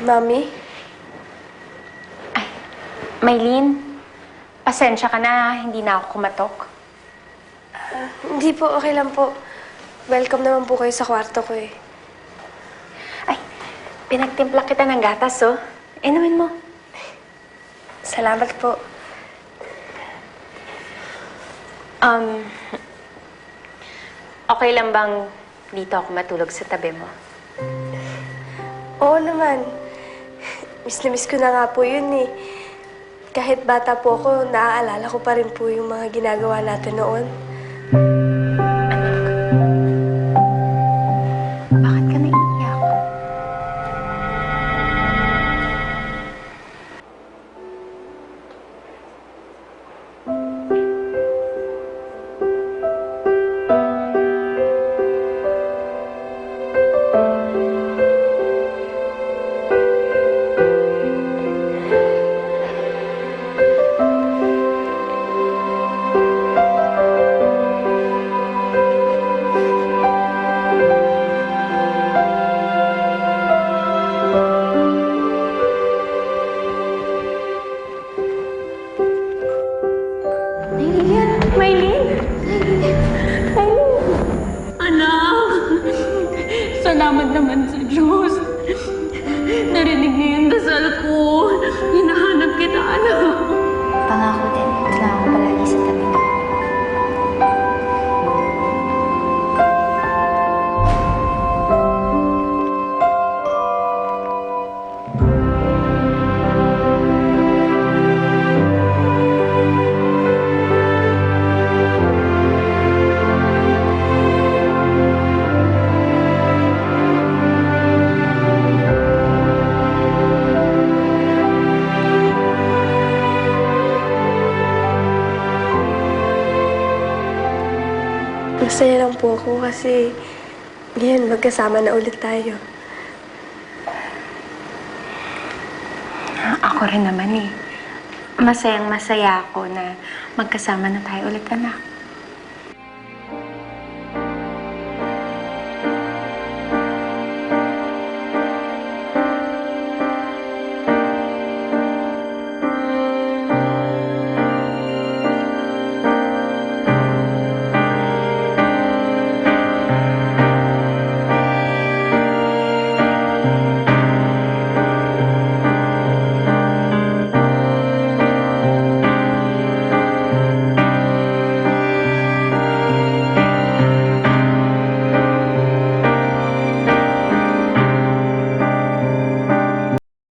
Mami? Ay, Maylene, pasensya ka na, hindi na ako kumatok. Hindi po, okay lang po. Welcome naman po kayo sa kwarto ko eh. Ay, pinagtimpla kita ng gatas, oh. Inumin mo. Salamat po. Okay lang bang dito ako matulog sa tabi mo? Oo naman. Miss na miss ko na nga po yun eh. Kahit bata po ako, naaalala ko pa rin po yung mga ginagawa natin noon. Bakit ka naiiyak? Maylene! Anak! Salamat naman sa Diyos. Narinig niyo yung dasal ko. Hinahanap kita, anak. Pangako din, kailangan ko palagi sa tabi mo. Masaya lang po ako kasi ngayon magkasama na ulit tayo. Ako rin naman eh. Masayang-masaya ako na magkasama na tayo ulit, anak.